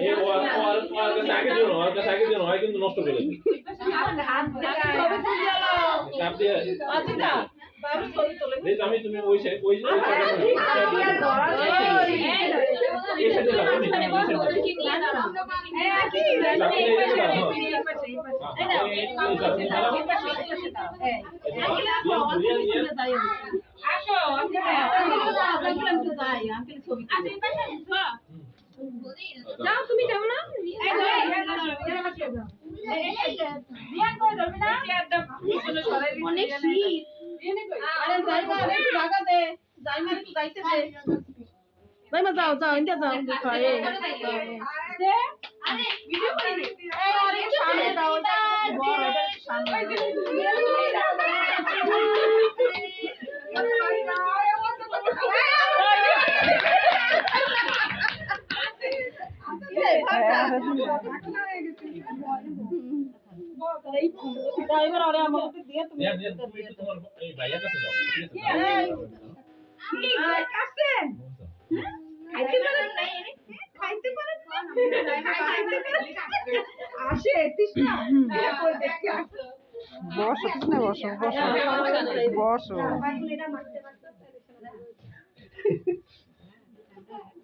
এই ওর কাছে আগে দিও হয় কিন্তু নষ্ট করে দেবে কাপ দিয়ে আচ্ছা বাবু ছবি তোলে এই আমি তুমি ওই এই সাথে যাও নি কি নিয়ে দাঁড়াও কি আসো আঙ্কেল ছবি যাও তুমি যাও না অনেক শীত আরে যাইবা একটু জায়গা দে যাইমা একটু যাইতে দে যাইমা যাও যাও ইন্ডিয়া যাও খায় দে আরে ভিডিও করি রে এই আরে সামনে দাও বড় এটা সামনে ড্রাইভার আরে আমাকে দিয়ে তুমি তোমার এই ভাইয়া কাছে যাও ঠিক আছে কাছেন খাইতে পারেন না খাইতে পারেন আসে তৃষ্ণা কই দেখি বসো তৃষ্ণা বসো বসো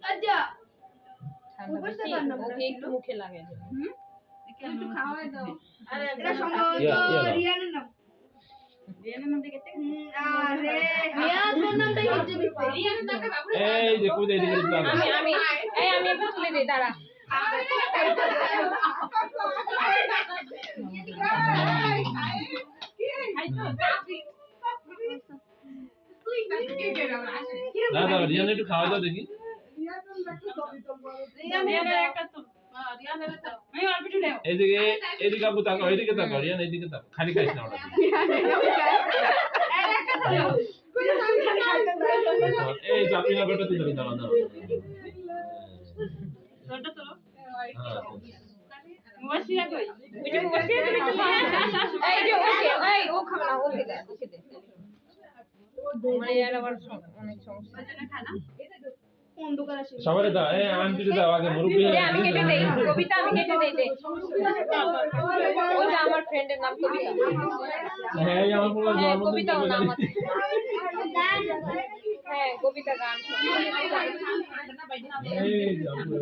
আচ্ছা ওকে একটু মুখে লাগে একটু খাওয়াই দাও আরে এটা সম্ভবত রিয়ানের নাম রিয়ানের নাম দেখতে আরে রিয়ানের নামটাই হচ্ছে রিয়ানের নামটা বাবু এই যে কই এদিকে দাও আমি আমি একটু তুলে দেই দাঁড়া না দাও রিয়ান একটু খাওয়া দাও দেখি এইদিকে এদিকে আপু তাকাও এদিকে তাকাও রিয়ান এদিকে তাকাও খালি খাইছ না ওটা এই চাপি না বেটা তুই দাঁড়া দাঁড়া ছোট ছোট মুবাশিরা কই ওই যে মুবাশিরা তুমি একটু এই যে ওকে এই ও খাবে না ওকে দে মানে এর আবার অনেক সমস্যা খানা কোন দোকান আছে সবারে দাও এই আন্টি দাও আগে মুরব্বি আমি কেটে দেই কবিতা আমি কেটে দেই দে ওটা আমার ফ্রেন্ডের নাম কবিতা হ্যাঁ এই আমার পুরো জন্মদিন কবিতা নাম আছে হ্যাঁ কবিতা গান এই যাবো